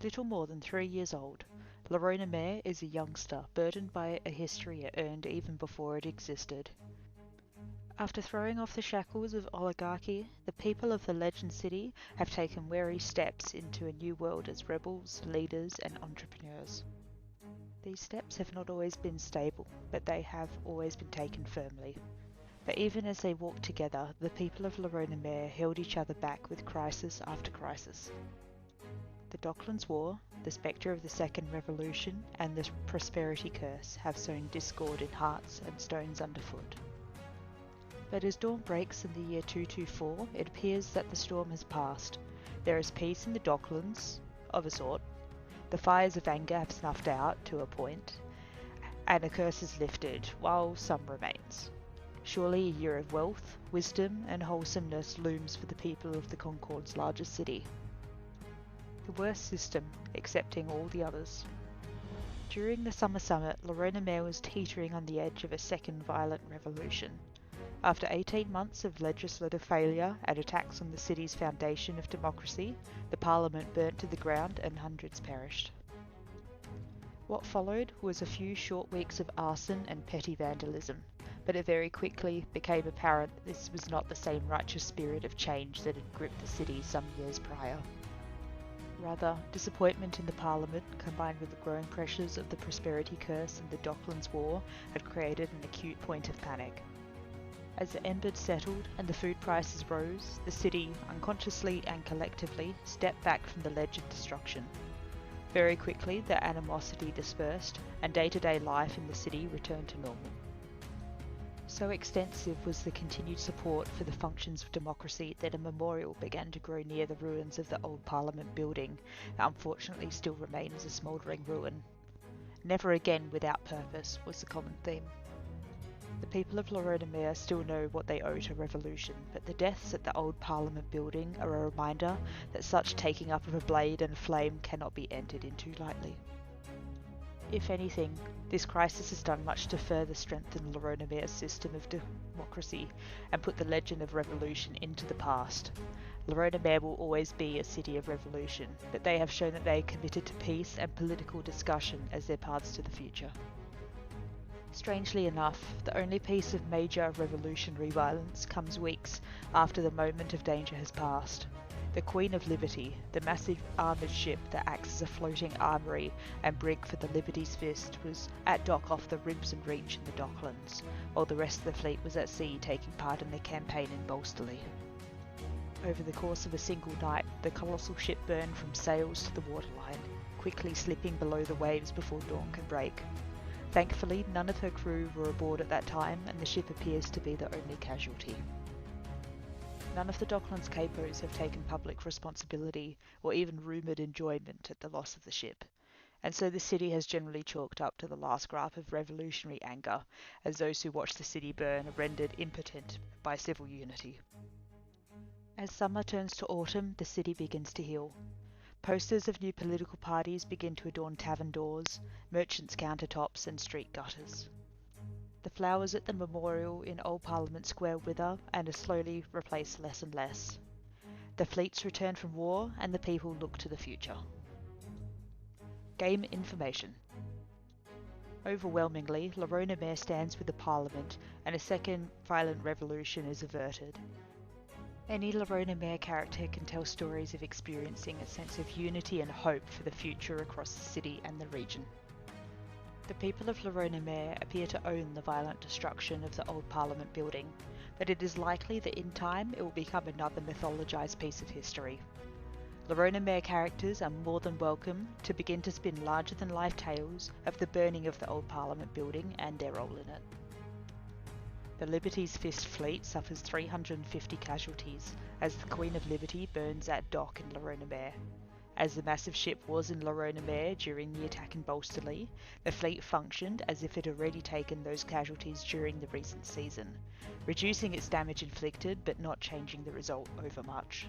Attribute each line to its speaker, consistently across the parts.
Speaker 1: Little more than 3 years old, Lerona Mere is a youngster burdened by a history it earned even before it existed. After throwing off the shackles of oligarchy, the people of the Legend City have taken wary steps into a new world as rebels, leaders, and entrepreneurs. These steps have not always been stable, but they have always been taken firmly. But even as they walked together, the people of Lerona Mere held each other back with crisis after crisis. The Docklands War, the spectre of the Second Revolution, and the Prosperity Curse have sown discord in hearts and stones underfoot. But as dawn breaks in the year 224, it appears that the storm has passed. There is peace in the Docklands, of a sort. The fires of anger have snuffed out to a point, and the curse is lifted, while some remains. Surely a year of wealth, wisdom, and wholesomeness looms for the people of the Concord's largest city. The worst system, accepting all the others. During the summer summit, Lerona Mere was teetering on the edge of a second violent revolution. After 18 months of legislative failure and attacks on the city's foundation of democracy, the parliament burnt to the ground and hundreds perished. What followed was a few short weeks of arson and petty vandalism, but it very quickly became apparent this was not the same righteous spirit of change that had gripped the city some years prior. Rather, disappointment in the Parliament, combined with the growing pressures of the Prosperity Curse and the Docklands War, had created an acute point of panic. As the embers settled and the food prices rose, the city, unconsciously and collectively, stepped back from the ledge of destruction. Very quickly, the animosity dispersed, and day-to-day life in the city returned to normal. So extensive was the continued support for the functions of democracy that a memorial began to grow near the ruins of the old Parliament building that unfortunately still remains a smouldering ruin. Never again without purpose was the common theme. The people of Lerona Mere still know what they owe to revolution, but the deaths at the old Parliament building are a reminder that such taking up of a blade and a flame cannot be entered into lightly. If anything, this crisis has done much to further strengthen Lerona Mere's system of democracy and put the legend of revolution into the past. Lerona Mere will always be a city of revolution, but they have shown that they are committed to peace and political discussion as their paths to the future. Strangely enough, the only piece of major revolutionary violence comes weeks after the moment of danger has passed. The Queen of Liberty, the massive armoured ship that acts as a floating armoury and brig for the Liberty's Fist, was at dock off the Ribs and Reach in the Docklands, while the rest of the fleet was at sea taking part in the campaign in Bolsterley. Over the course of a single night, the colossal ship burned from sails to the waterline, quickly slipping below the waves before dawn can break. Thankfully, none of her crew were aboard at that time, and the ship appears to be the only casualty. None of the Docklands capos have taken public responsibility or even rumoured enjoyment at the loss of the ship, and so the city has generally chalked up to the last grasp of revolutionary anger, as those who watch the city burn are rendered impotent by civil unity. As summer turns to autumn, the city begins to heal. Posters of new political parties begin to adorn tavern doors, merchants' countertops and street gutters. The flowers at the memorial in Old Parliament Square wither and are slowly replaced less and less. The fleets return from war and the people look to the future. Game information. Overwhelmingly, Lerona Mere stands with the Parliament and a second violent revolution is averted. Any Lerona Mere character can tell stories of experiencing a sense of unity and hope for the future across the city and the region. The people of Lerona Mere appear to own the violent destruction of the old Parliament building, but it is likely that in time it will become another mythologised piece of history. Lerona Mere characters are more than welcome to begin to spin larger-than-life tales of the burning of the old Parliament building and their role in it. The Liberty's Fist fleet suffers 350 casualties as the Queen of Liberty burns at dock in Lerona Mere. As the massive ship was in Lerona Mere during the attack in Bolsterley, the fleet functioned as if it had already taken those casualties during the recent season, reducing its damage inflicted but not changing the result overmuch.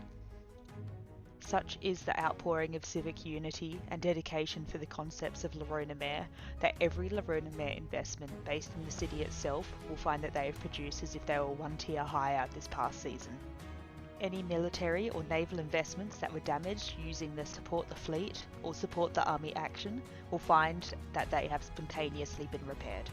Speaker 1: Such is the outpouring of civic unity and dedication for the concepts of Lerona Mere that every Lerona Mere investment based in the city itself will find that they have produced as if they were one tier higher this past season. Any military or naval investments that were damaged using the support the fleet or support the army action will find that they have spontaneously been repaired.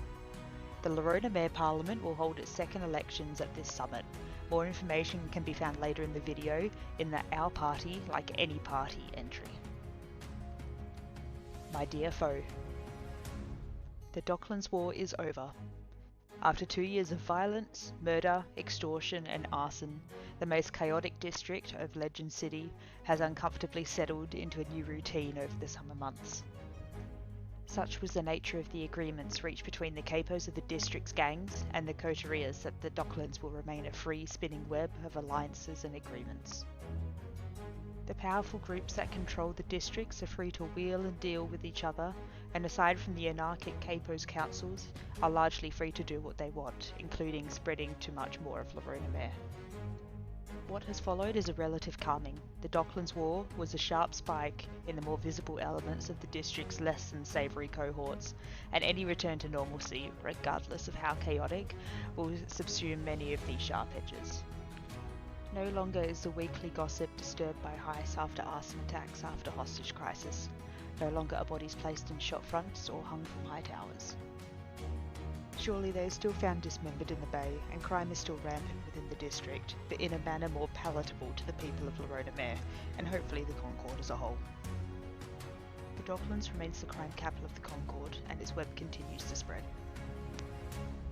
Speaker 1: The Lerona Mere Parliament will hold its second elections at this summit. More information can be found later in the video in the Our Party Like Any Party entry. My dear foe. The Docklands War is over. After 2 years of violence, murder, extortion and arson, the most chaotic district of Legend City has uncomfortably settled into a new routine over the summer months. Such was the nature of the agreements reached between the capos of the district's gangs and the coterias that the Docklands will remain a free spinning web of alliances and agreements. The powerful groups that control the districts are free to wheel and deal with each other, and aside from the anarchic capos councils, are largely free to do what they want, including spreading too much more of Lerona Mere. What has followed is a relative calming. The Docklands War was a sharp spike in the more visible elements of the district's less than savoury cohorts, and any return to normalcy, regardless of how chaotic, will subsume many of these sharp edges. No longer is the weekly gossip disturbed by heist after arson attacks after hostage crisis. No longer are bodies placed in shop fronts or hung from high towers. Surely they are still found dismembered in the bay, and crime is still rampant within the district, but in a manner more palatable to the people of Lerona Mere, and hopefully the Concord as a whole. The Docklands remains the crime capital of the Concord, and its web continues to spread.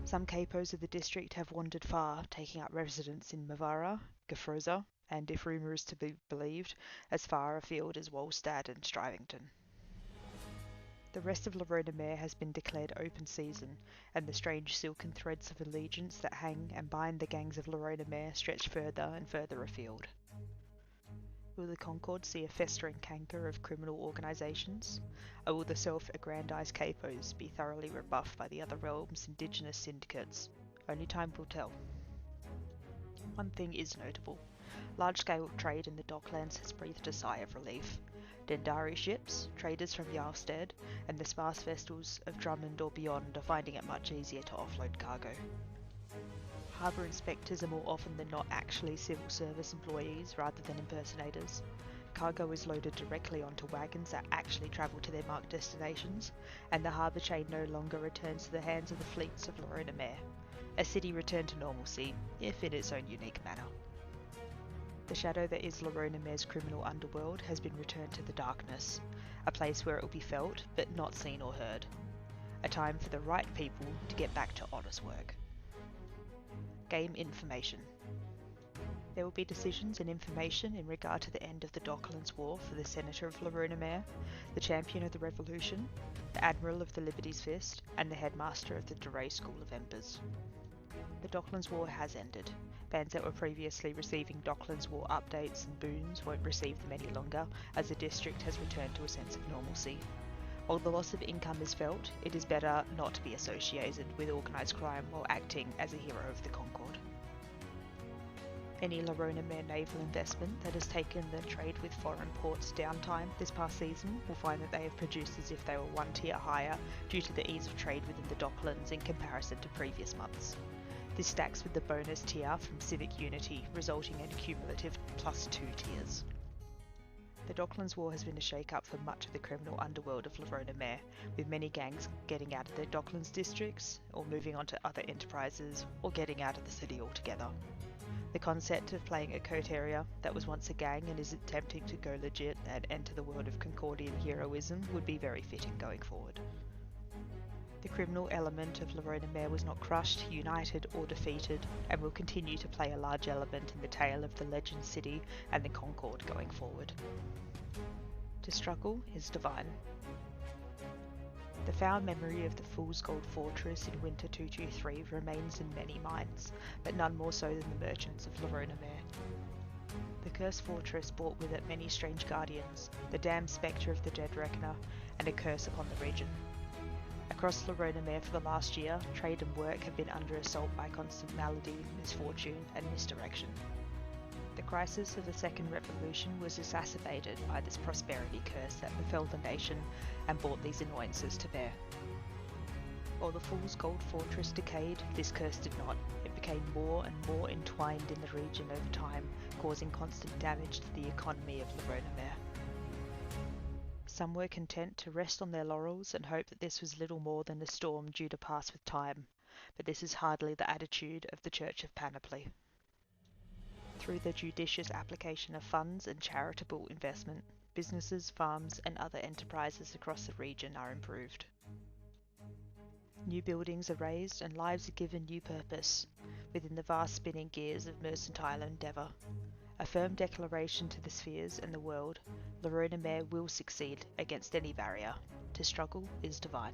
Speaker 1: Some capos of the district have wandered far, taking up residence in Mavara, Gafroza, and, if rumour is to be believed, as far afield as Wolstad and Strivington. The rest of Lerona Mere has been declared open season, and the strange silken threads of allegiance that hang and bind the gangs of Lerona Mere stretch further and further afield. Will the Concord see a festering canker of criminal organisations, or will the self-aggrandised capos be thoroughly rebuffed by the other realm's indigenous syndicates? Only time will tell. One thing is notable. Large-scale trade in the Docklands has breathed a sigh of relief. Dendari ships, traders from Jarlstead, and the sparse vessels of Drummond or beyond are finding it much easier to offload cargo. Harbour inspectors are more often than not actually civil service employees rather than impersonators. Cargo is loaded directly onto wagons that actually travel to their marked destinations, and the harbour chain no longer returns to the hands of the fleets of Lerona Mere. A city returned to normalcy, if in its own unique manner. The shadow that is Lerona Mere's criminal underworld has been returned to the darkness, a place where it will be felt but not seen or heard. A time for the right people to get back to honest work. Game information. There will be decisions and information in regard to the end of the Docklands War for the Senator of Lerona Mere, the Champion of the Revolution, the Admiral of the Liberty's Fist, and the Headmaster of the Duray School of Embers. The Docklands War has ended. Bands that were previously receiving Docklands War updates and boons won't receive them any longer, as the district has returned to a sense of normalcy. While the loss of income is felt, it is better not to be associated with organised crime while acting as a hero of the Concord. Any Lerona Mere naval investment that has taken the trade with foreign ports downtime this past season will find that they have produced as if they were one tier higher due to the ease of trade within the Docklands in comparison to previous months. This stacks with the bonus tier from Civic Unity, resulting in a cumulative +2 tiers. The Docklands War has been a shake-up for much of the criminal underworld of Lerona Mere, with many gangs getting out of their Docklands districts, or moving on to other enterprises, or getting out of the city altogether. The concept of playing a coteria that was once a gang and is attempting to go legit and enter the world of Concordian heroism would be very fitting going forward. The criminal element of Lerona Mere was not crushed, united or defeated, and will continue to play a large element in the tale of the Legend City and the Concord going forward. To struggle is divine. The foul memory of the Fool's Gold Fortress in Winter 223 remains in many minds, but none more so than the merchants of Lerona Mere. The cursed fortress brought with it many strange guardians, the damned spectre of the Dead Reckoner, and a curse upon the region. Across Lerona Mere for the last year, trade and work have been under assault by constant malady, misfortune, and misdirection. The crisis of the Second Revolution was exacerbated by this prosperity curse that befell the nation and brought these annoyances to bear. While the Fool's Gold Fortress decayed, this curse did not. It became more and more entwined in the region over time, causing constant damage to the economy of Lerona Mere. Some were content to rest on their laurels and hope that this was little more than a storm due to pass with time, but this is hardly the attitude of the Church of Panoply. Through the judicious application of funds and charitable investment, businesses, farms, and other enterprises across the region are improved. New buildings are raised and lives are given new purpose within the vast spinning gears of mercantile endeavour. A firm declaration to the spheres and the world, Lerona Mere will succeed against any barrier. To struggle is divine.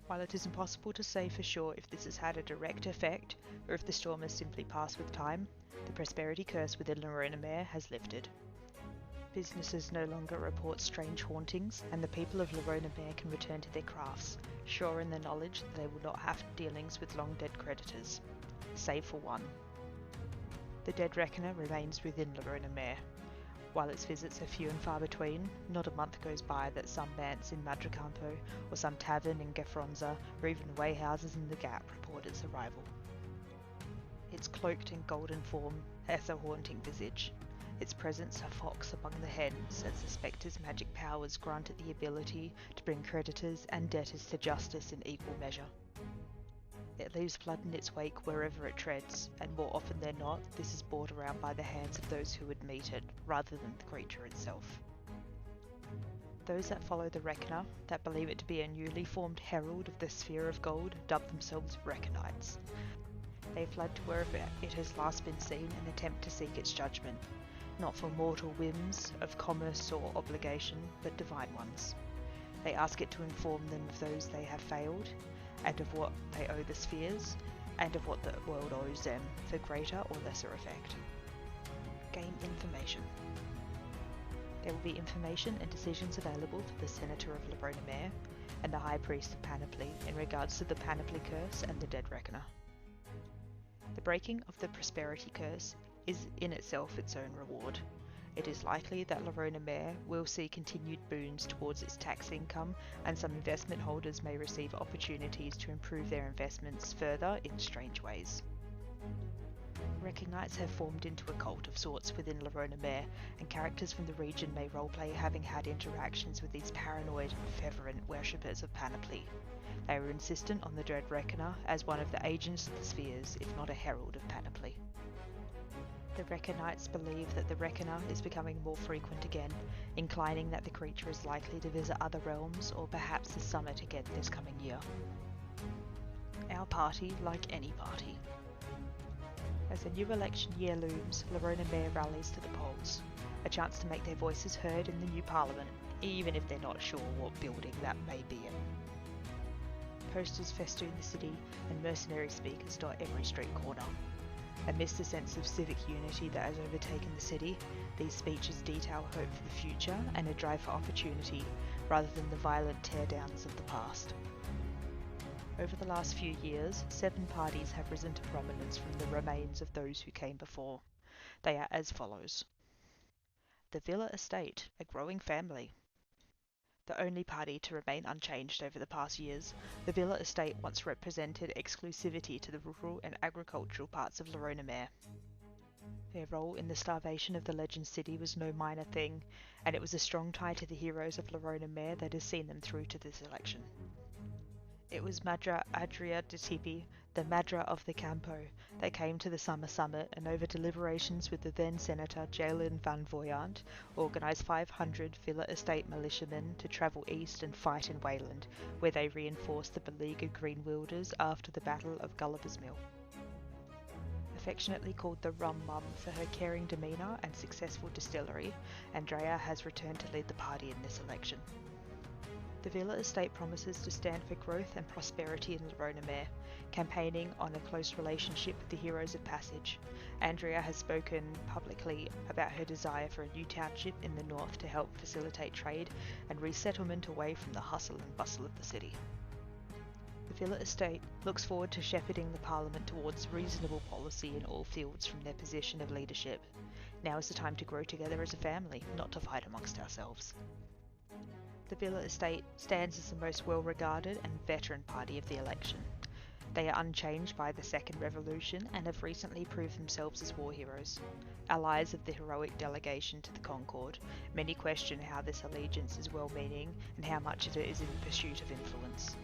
Speaker 1: While it is impossible to say for sure if this has had a direct effect or if the storm has simply passed with time, the prosperity curse within Lerona Mere has lifted. Businesses no longer report strange hauntings, and the people of Lerona Mere can return to their crafts, sure in the knowledge that they will not have dealings with long-dead creditors, save for one. The dead reckoner remains within Lerona Mere. While its visits are few and far between, not a month goes by that some manse in Madracampo or some tavern in Gefronza or even wayhouses in the Gap report its arrival. Its cloaked in golden form has a haunting visage. Its presence a fox among the hens, as the spectre's magic powers grant it the ability to bring creditors and debtors to justice in equal measure. It leaves blood in its wake wherever it treads, and more often than not, this is brought around by the hands of those who would meet it, rather than the creature itself. Those that follow the Reckoner, that believe it to be a newly formed herald of the Sphere of Gold, dub themselves Reckonites. They flood to wherever it has last been seen and attempt to seek its judgment, not for mortal whims of commerce or obligation, but divine ones. They ask it to inform them of those they have failed, and of what they owe the spheres, and of what the world owes them for greater or lesser effect. Gain information. There will be information and decisions available for the Senator of Lerona Mere and the High Priest of Panoply in regards to the Panoply Curse and the Dead Reckoner. The breaking of the Prosperity Curse is in itself its own reward. It is likely that Lerona Mere will see continued boons towards its tax income, and some investment holders may receive opportunities to improve their investments further in strange ways. Recognites have formed into a cult of sorts within Lerona Mere, and characters from the region may roleplay having had interactions with these paranoid and fervent worshippers of Panoply. They are insistent on the Dread Reckoner as one of the agents of the spheres, if not a herald of Panoply. The Reckonites believe that the Reckoner is becoming more frequent again, inclining that the creature is likely to visit other realms or perhaps the summit again this coming year. Our party, like any party. As the new election year looms, Lerona Mere rallies to the polls, a chance to make their voices heard in the new parliament, even if they're not sure what building that may be in. Posters festoon the city and mercenary speakers dot every street corner. Amidst a sense of civic unity that has overtaken the city, these speeches detail hope for the future and a drive for opportunity, rather than the violent teardowns of the past. Over the last few years, 7 parties have risen to prominence from the remains of those who came before. They are as follows. The Villa Estate, a growing family. The only party to remain unchanged over the past years, the Villa Estate once represented exclusivity to the rural and agricultural parts of Lerona Mere. Their role in the starvation of the legend city was no minor thing, and it was a strong tie to the heroes of Lerona Mere that has seen them through to this election. It was Madra Adria de Tipi, the Madra of the Campo, that came to the summer summit and over deliberations with the then Senator Jalen van Voyant organised 500 Villa Estate militiamen to travel east and fight in Wayland, where they reinforced the beleaguered Green Wielders after the Battle of Gulliver's Mill. Affectionately called the Rum Mum for her caring demeanour and successful distillery, Andrea has returned to lead the party in this election. The Villa Estate promises to stand for growth and prosperity in Lerona Mere, campaigning on a close relationship with the Heroes of Passage. Andrea has spoken publicly about her desire for a new township in the north to help facilitate trade and resettlement away from the hustle and bustle of the city. The Villa Estate looks forward to shepherding the Parliament towards reasonable policy in all fields from their position of leadership. Now is the time to grow together as a family, not to fight amongst ourselves. The Villa Estate stands as the most well-regarded and veteran party of the election. They are unchanged by the Second Revolution and have recently proved themselves as war heroes. Allies of the heroic delegation to the Concord, many question how this allegiance is well-meaning and how much of it is in pursuit of influence.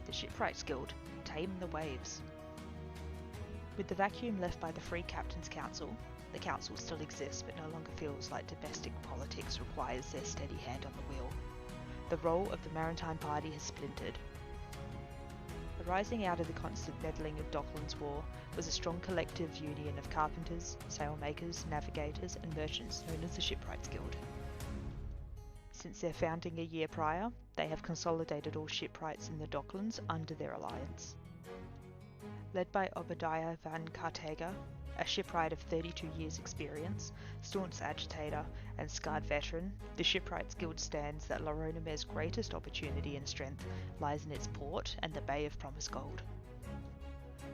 Speaker 1: The Shipwrights Guild, tame the waves. With the vacuum left by the Free Captains Council, the council still exists but no longer feels like domestic politics requires their steady hand on the wheel. The role of the Maritime Party has splintered. Arising out of the constant meddling of Docklands War was a strong collective union of carpenters, sailmakers, navigators and merchants known as the Shipwrights Guild. Since their founding a year prior, they have consolidated all shipwrights in the Docklands under their alliance. Led by Obadiah van Cartega, a shipwright of 32 years' experience, staunch agitator and scarred veteran, the Shipwrights Guild stands that Lerona Mere's greatest opportunity and strength lies in its port and the Bay of Promised Gold.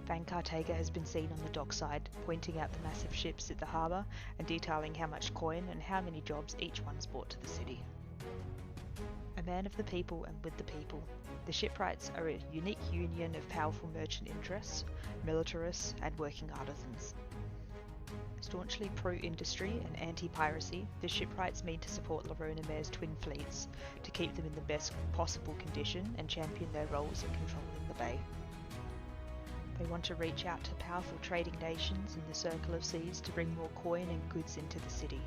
Speaker 1: Van Cartega has been seen on the dockside, pointing out the massive ships at the harbour and detailing how much coin and how many jobs each one's brought to the city. A man of the people and with the people, the Shipwrights are a unique union of powerful merchant interests, militarists and working artisans. Staunchly pro-industry and anti-piracy, the Shipwrights mean to support Lerona Mere's twin fleets, to keep them in the best possible condition and champion their roles in controlling the bay. They want to reach out to powerful trading nations in the circle of seas to bring more coin and goods into the city.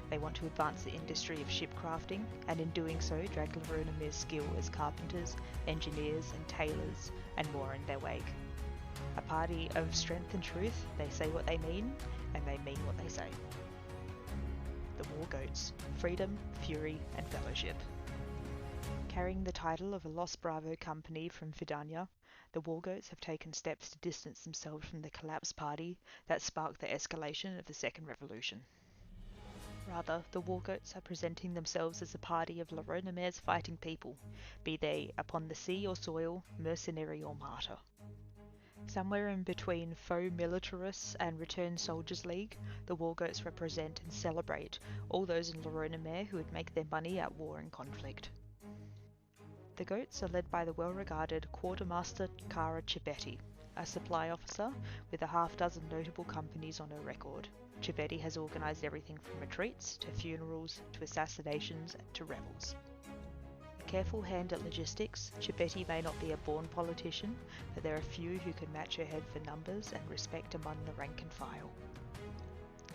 Speaker 1: They want to advance the industry of shipcrafting, and in doing so drag Lerona Mere's skill as carpenters, engineers and tailors, and more in their wake. A party of strength and truth, they say what they mean, and they mean what they say. The War Goats, freedom, fury and fellowship. Carrying the title of a Los Bravo company from Vidania, the War Goats have taken steps to distance themselves from the collapsed party that sparked the escalation of the Second Revolution. Rather, the War Goats are presenting themselves as a party of Lerona Mere's fighting people, be they upon the sea or soil, mercenary or martyr. Somewhere in between faux militarists and returned soldiers league, the War Goats represent and celebrate all those in Lerona Mere who would make their money at war and conflict. The Goats are led by the well-regarded Quartermaster Cara Cibetti, a supply officer with a half-dozen notable companies on her record. Cibetti has organised everything from retreats to funerals to assassinations to rebels. A careful hand at logistics, Cibetti may not be a born politician, but there are few who can match her head for numbers and respect among the rank and file.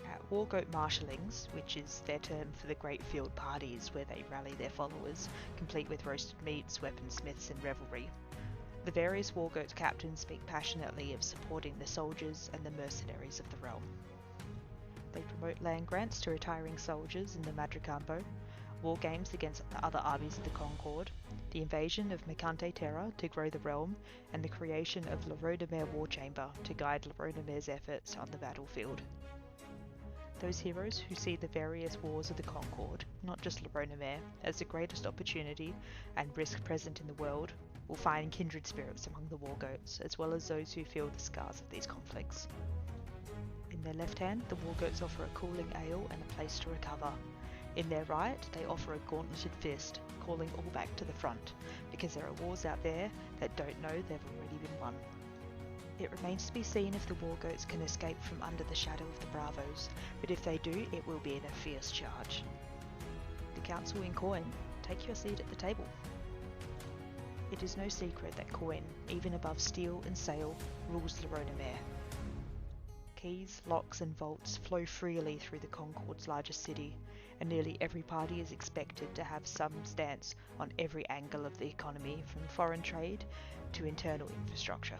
Speaker 1: At War Goat Marshallings, which is their term for the great field parties where they rally their followers, complete with roasted meats, weaponsmiths and revelry, the various War Goat captains speak passionately of supporting the soldiers and the mercenaries of the realm. They promote land grants to retiring soldiers in the Madricampo, war games against the other armies of the Concord, the invasion of Mercante Terra to grow the realm, and the creation of Lerona Mere War Chamber to guide Lerona Mere's efforts on the battlefield. Those heroes who see the various wars of the Concord, not just Lerona Mere, as the greatest opportunity and risk present in the world, will find kindred spirits among the War Goats, as well as those who feel the scars of these conflicts. In their left hand, the War Goats offer a cooling ale and a place to recover. In their right, they offer a gauntleted fist, calling all back to the front, because there are wars out there that don't know they've already been won. It remains to be seen if the War Goats can escape from under the shadow of the Bravos, but if they do, it will be in a fierce charge. The Council in Coin, take your seat at the table. It is no secret that coin, even above steel and sail, rules Lerona Mere. Keys, locks and vaults flow freely through the Concord's largest city, and nearly every party is expected to have some stance on every angle of the economy, from foreign trade to internal infrastructure.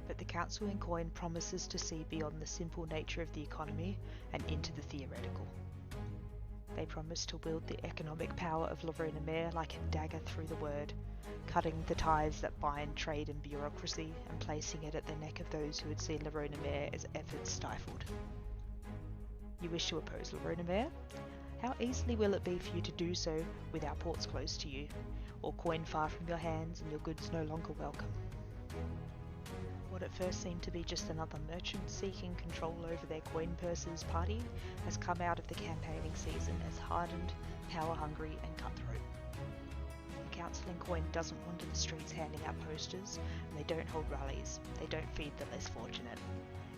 Speaker 1: But the Council in Coin promises to see beyond the simple nature of the economy and into the theoretical. They promise to wield the economic power of Lerona Mere like a dagger through the word, cutting the ties that bind trade and bureaucracy and placing it at the neck of those who would see Lerona Mere as efforts stifled. You wish to oppose Lerona Mere? How easily will it be for you to do so with our ports close to you, or coin far from your hands and your goods no longer welcome? What at first seemed to be just another merchant seeking control over their coin purses party has come out of the campaigning season as hardened, power-hungry and cutthroat. The council in Coin doesn't wander the streets handing out posters, and they don't hold rallies. They don't feed the less fortunate.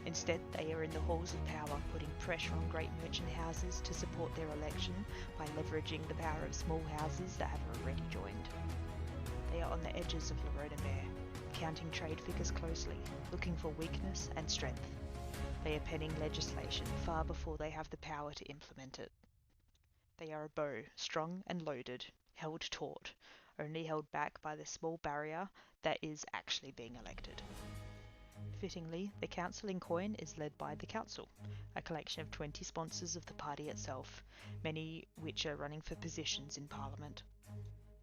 Speaker 1: Instead, they are in the halls of power, putting pressure on great merchant houses to support their election by leveraging the power of small houses that have already joined. They are on the edges of Lerona Mere, counting trade figures closely, looking for weakness and strength. They are penning legislation far before they have the power to implement it. They are a bow, strong and loaded, held taut, only held back by the small barrier that is actually being elected. Fittingly, the council in Coin is led by the council, a collection of 20 sponsors of the party itself, many which are running for positions in Parliament.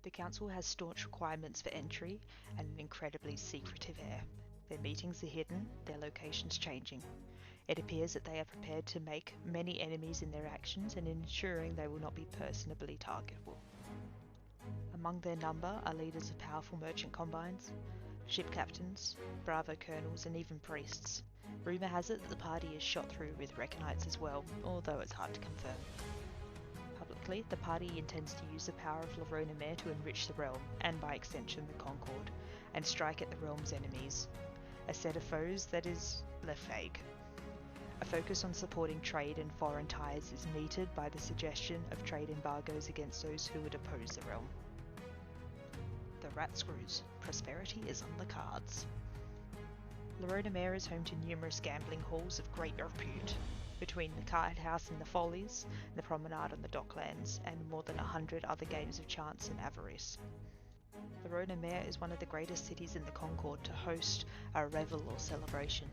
Speaker 1: The council has staunch requirements for entry and an incredibly secretive air. Their meetings are hidden, their locations changing. It appears that they are prepared to make many enemies in their actions and ensuring they will not be personally targetable. Among their number are leaders of powerful merchant combines, ship captains, bravo colonels, and even priests. Rumour has it that the party is shot through with Reconites as well, although it's hard to confirm. Publicly, the party intends to use the power of Lerona Mere to enrich the realm, and by extension the Concord, and strike at the realm's enemies. A set of foes that is left vague. A focus on supporting trade and foreign ties is meted by the suggestion of trade embargoes against those who would oppose the realm. The rat screws. Prosperity is on the cards. Lerona Mere is home to numerous gambling halls of great repute, between the card house and the Follies, the promenade on the docklands, and more than 100 other games of chance and avarice. Lerona Mere is one of the greatest cities in the Concord to host a revel or celebration,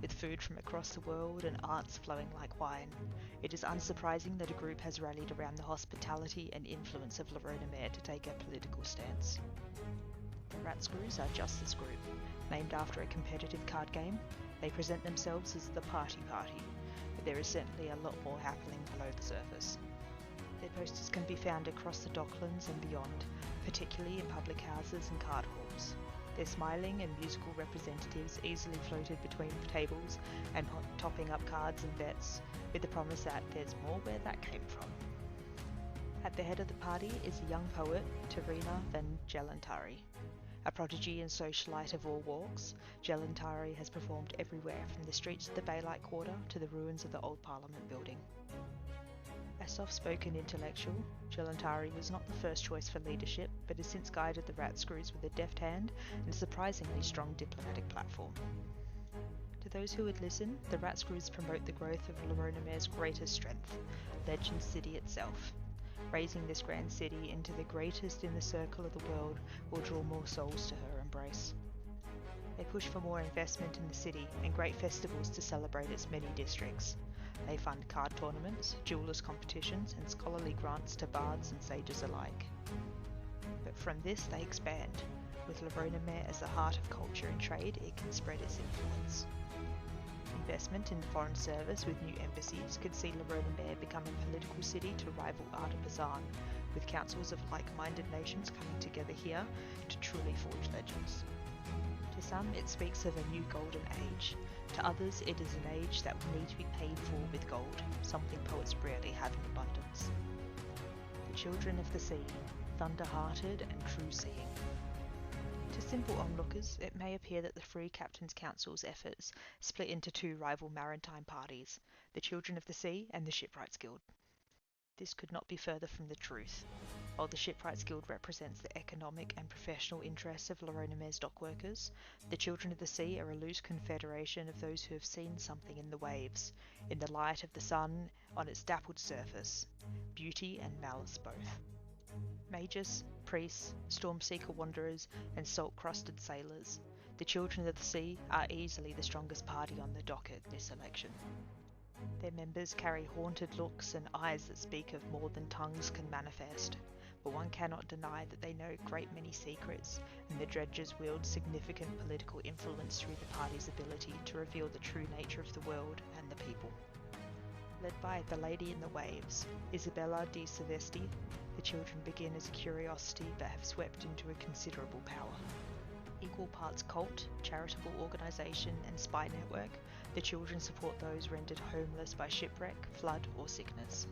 Speaker 1: with food from across the world and arts flowing like wine. It is unsurprising that a group has rallied around the hospitality and influence of Lerona Mere to take a political stance. The Rat Screws are just this group. Named after a competitive card game, they present themselves as the party, but there is certainly a lot more happening below the surface. Their posters can be found across the docklands and beyond, particularly in public houses and card halls. Their smiling and musical representatives easily floated between tables and topping up cards and bets, with the promise that there's more where that came from. At the head of the party is a young poet, Lerona Mere. A prodigy and socialite of all walks, Jelantari has performed everywhere from the streets of the Baylight Quarter to the ruins of the old Parliament building. A soft-spoken intellectual, Jelantari was not the first choice for leadership, but has since guided the Rat Screws with a deft hand and a surprisingly strong diplomatic platform. To those who would listen, the Rat Screws promote the growth of Lerona Mere's greatest strength, Legend City itself. Raising this grand city into the greatest in the circle of the world will draw more souls to her embrace. They push for more investment in the city and great festivals to celebrate its many districts. They fund card tournaments, jewellers' competitions, and scholarly grants to bards and sages alike. But from this they expand. With Lerona Mere as the heart of culture and trade, it can spread its influence. Investment in foreign service with new embassies could see Lerona Mere become a political city to rival Azerbaijan, with councils of like-minded nations coming together here to truly forge legends. To some, it speaks of a new golden age. To others, it is an age that will need to be paid for with gold, something poets rarely have in abundance. The children of the sea, thunder-hearted and true-seeing. To simple onlookers, it may appear that the Free Captains Council's efforts split into two rival maritime parties, the Children of the Sea and the Shipwrights Guild. This could not be further from the truth. While the Shipwrights Guild represents the economic and professional interests of Lerona Mere's dockworkers, the Children of the Sea are a loose confederation of those who have seen something in the waves, in the light of the sun on its dappled surface, beauty and malice both. Mages, priests, storm-seeker wanderers, and salt-crusted sailors, the Children of the Sea are easily the strongest party on the docket this election. Their members carry haunted looks and eyes that speak of more than tongues can manifest, but one cannot deny that they know a great many secrets, and the dredgers wield significant political influence through the party's ability to reveal the true nature of the world and the people. Led by the Lady in the Waves, Isabella di Silvesti, the children begin as a curiosity but have swept into a considerable power. Equal parts cult, charitable organisation and spy network, the children support those rendered homeless by shipwreck, flood or sickness.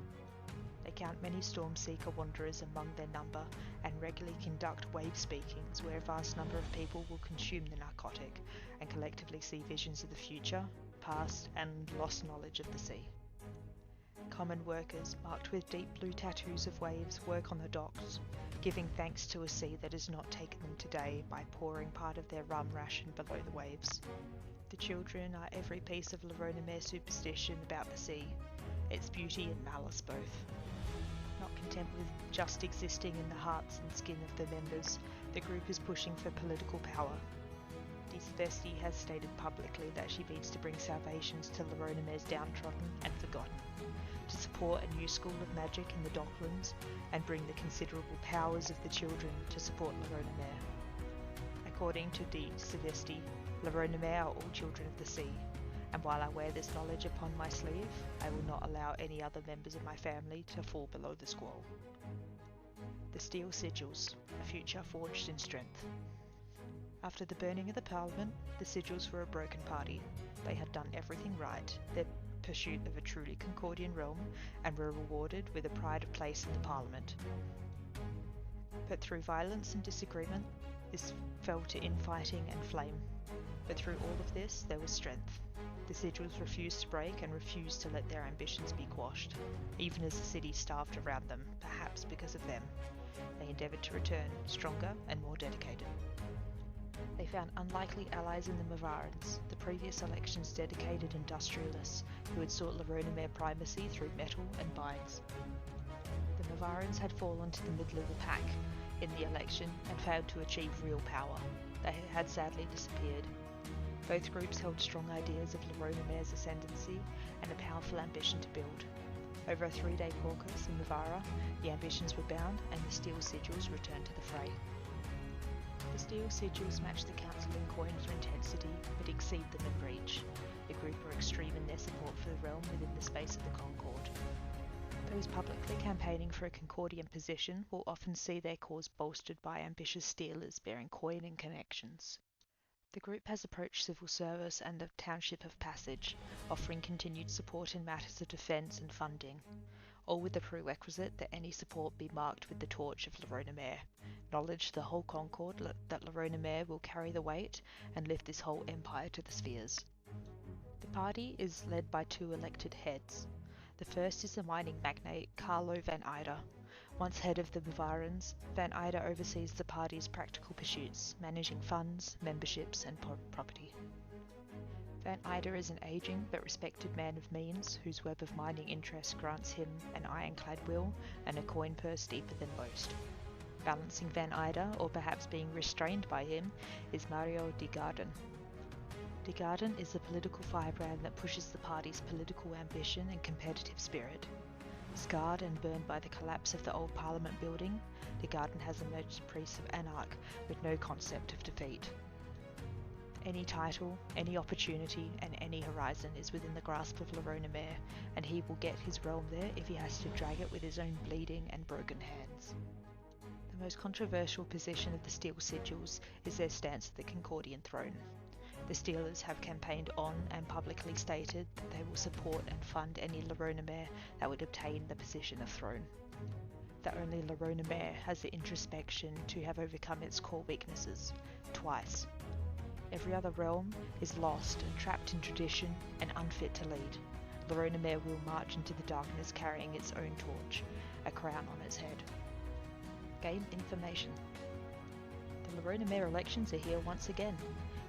Speaker 1: They count many Stormseeker wanderers among their number and regularly conduct wave speakings where a vast number of people will consume the narcotic and collectively see visions of the future, past, and lost knowledge of the sea. Common workers, marked with deep blue tattoos of waves, work on the docks, giving thanks to a sea that has not taken them today by pouring part of their rum ration below the waves. The children are every piece of Lerona Mere superstition about the sea, its beauty and malice both. Not content with just existing in the hearts and skin of the members, the group is pushing for political power. Esterrapedia has stated publicly that she means to bring salvations to Lerona Mere's downtrodden and forgotten, to support a new school of magic in the Docklands and bring the considerable powers of the children to support Lerona Mere. According to Esterrapedia, Lerona Mere are all children of the sea, and while I wear this knowledge upon my sleeve, I will not allow any other members of my family to fall below the squall. The Steel Sigils, a future forged in strength. After the burning of the Parliament, the Sigils were a broken party. They had done everything right, their pursuit of a truly Concordian realm, and were rewarded with a pride of place in the Parliament. But through violence and disagreement, this fell to infighting and flame. But through all of this, there was strength. The Sigils refused to break and refused to let their ambitions be quashed, even as the city starved around them, perhaps because of them. They endeavoured to return, stronger and more dedicated. They found unlikely allies in the Mavarans, the previous election's dedicated industrialists who had sought Lerona Mere primacy through metal and binds. The Mavarans had fallen to the middle of the pack in the election and failed to achieve real power. They had sadly disappeared. Both groups held strong ideas of Lerona Mere's ascendancy and a powerful ambition to build. Over a 3-day caucus in Mavara, the ambitions were bound and the Steel Sigils returned to the fray. The Steel Sigils match the Council in coin for intensity, but exceed them in reach. The group are extreme in their support for the realm within the space of the Concord. Those publicly campaigning for a Concordian position will often see their cause bolstered by ambitious stealers bearing coin and connections. The group has approached civil service and the Township of Passage, offering continued support in matters of defence and funding, all with the prerequisite that any support be marked with the torch of Lerona Mere, knowledge to the whole Concord that Lerona Mere will carry the weight and lift this whole empire to the spheres. The party is led by 2 elected heads. The first is the mining magnate Carlo Van Eyder. Once head of the Bavarans, Van Eyder oversees the party's practical pursuits, managing funds, memberships and property. Van Eyder is an ageing but respected man of means whose web of mining interests grants him an ironclad will and a coin purse deeper than most. Balancing Van Eyder, or perhaps being restrained by him, is Mario de Garden. De Garden is the political firebrand that pushes the party's political ambition and competitive spirit. Scarred and burned by the collapse of the old Parliament building, de Garden has emerged a priest of anarch with no concept of defeat. Any title, any opportunity, and any horizon is within the grasp of Lerona Mere, and he will get his realm there if he has to drag it with his own bleeding and broken hands. The most controversial position of the Steel Sigils is their stance at the Concordian throne. The Steelers have campaigned on and publicly stated that they will support and fund any Lerona Mere that would obtain the position of throne. That only Lerona Mere has the introspection to have overcome its core weaknesses, twice. Every other realm is lost and trapped in tradition and unfit to lead. Lerona Mere will march into the darkness carrying its own torch, a crown on its head. Game information. The Lerona Mere elections are here once again.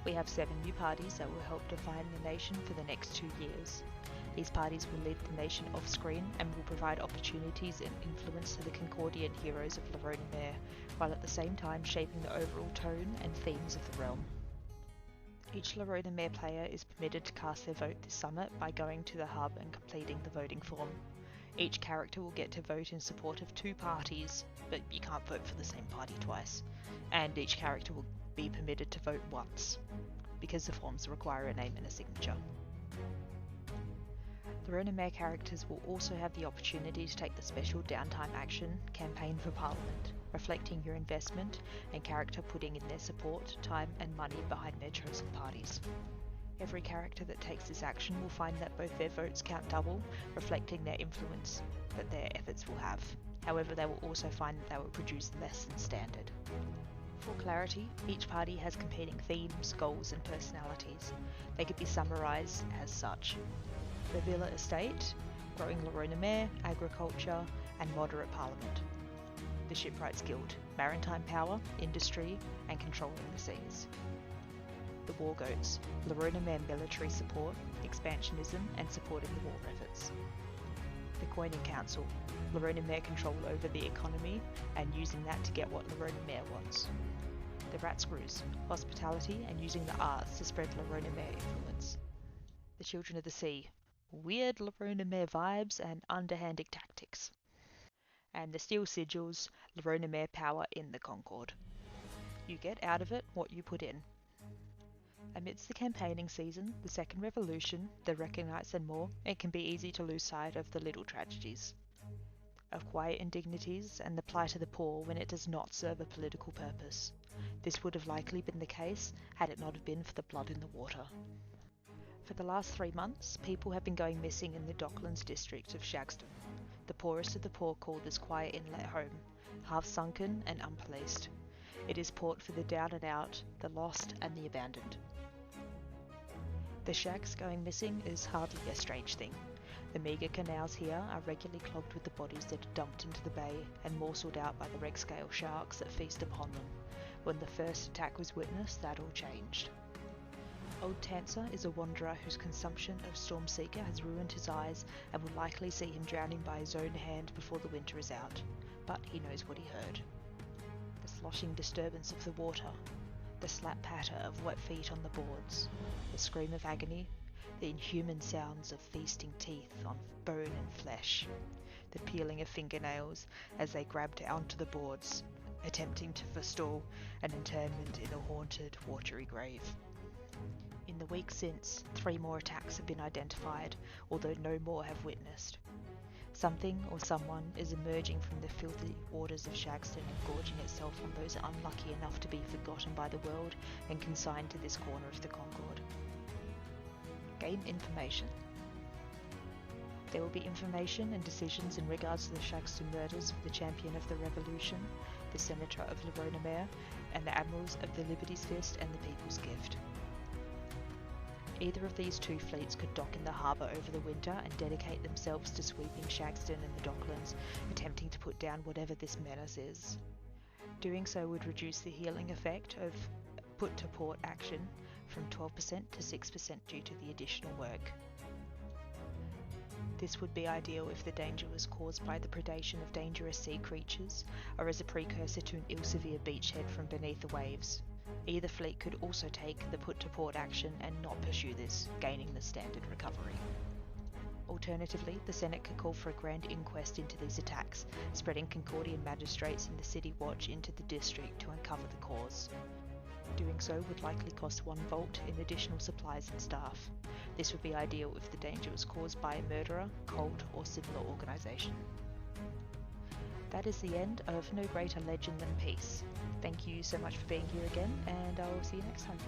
Speaker 1: We have 7 new parties that will help define the nation for the next 2 years. These parties will lead the nation off-screen and will provide opportunities and influence to the Concordian heroes of Lerona Mere, while at the same time shaping the overall tone and themes of the realm. Each Lerona Mere player is permitted to cast their vote this summit by going to the hub and completing the voting form. Each character will get to vote in support of 2 parties, but you can't vote for the same party twice, and each character will be permitted to vote once, because the forms require a name and a signature. Lerona Mere characters will also have the opportunity to take the special downtime action, Campaign for Parliament, reflecting your investment and character putting in their support, time and money behind their chosen parties. Every character that takes this action will find that both their votes count double, reflecting their influence that their efforts will have. However, they will also find that they will produce less than standard. For clarity, each party has competing themes, goals and personalities. They could be summarised as such. The Villa Estate, growing Lerona Mere, agriculture and moderate parliament. The Shipwrights Guild, maritime power, industry and controlling the seas. The War Goats, Lerona Mere military support, expansionism and supporting the war efforts. The Coining Council, Lerona Mere control over the economy and using that to get what Lerona Mere wants. The Rat Screws, hospitality and using the arts to spread Lerona Mere influence. The Children of the Sea, weird Lerona Mere vibes and underhanded tactics. And the Steel Sigils, Lerona Mere power in the Concord. You get out of it what you put in. Amidst the campaigning season, the Second Revolution, the Recognites and more, it can be easy to lose sight of the little tragedies, of quiet indignities and the plight of the poor when it does not serve a political purpose. This would have likely been the case had it not have been for the blood in the water. For the last 3 months, people have been going missing in the Docklands district of Shagston, the poorest of the poor called this quiet inlet home, half sunken and unpoliced. It is port for the down and out, the lost and the abandoned. The shacks going missing is hardly a strange thing. The meagre canals here are regularly clogged with the bodies that are dumped into the bay and morselled out by the red scale sharks that feast upon them. When the first attack was witnessed, that all changed. Old Tanser is a wanderer whose consumption of Stormseeker has ruined his eyes and will likely see him drowning by his own hand before the winter is out. But he knows what he heard. The sloshing disturbance of the water, the slap patter of wet feet on the boards, the scream of agony, the inhuman sounds of feasting teeth on bone and flesh, the peeling of fingernails as they grabbed onto the boards, attempting to forestall an internment in a haunted, watery grave. In the week since, 3 more attacks have been identified, although no more have witnessed. Something or someone is emerging from the filthy waters of Shagston and gorging itself on those unlucky enough to be forgotten by the world and consigned to this corner of the Concord. Gain information. There will be information and decisions in regards to the Shagston murders for the Champion of the Revolution, the Senator of Lerona Mere, and the Admirals of the Liberty's Fist and the People's Gift. Either of these 2 fleets could dock in the harbour over the winter and dedicate themselves to sweeping Shagston and the Docklands, attempting to put down whatever this menace is. Doing so would reduce the healing effect of put-to-port action from 12% to 6% due to the additional work. This would be ideal if the danger was caused by the predation of dangerous sea creatures, or as a precursor to an ill-severe beachhead from beneath the waves. Either fleet could also take the put-to-port action and not pursue this, gaining the standard recovery. Alternatively, the Senate could call for a grand inquest into these attacks, spreading Concordian magistrates and the City Watch into the district to uncover the cause. Doing so would likely cost 1 vault in additional supplies and staff. This would be ideal if the danger was caused by a murderer, cult or similar organisation. That is the end of No Greater Legend Than Peace. Thank you so much for being here again, and I will see you next time.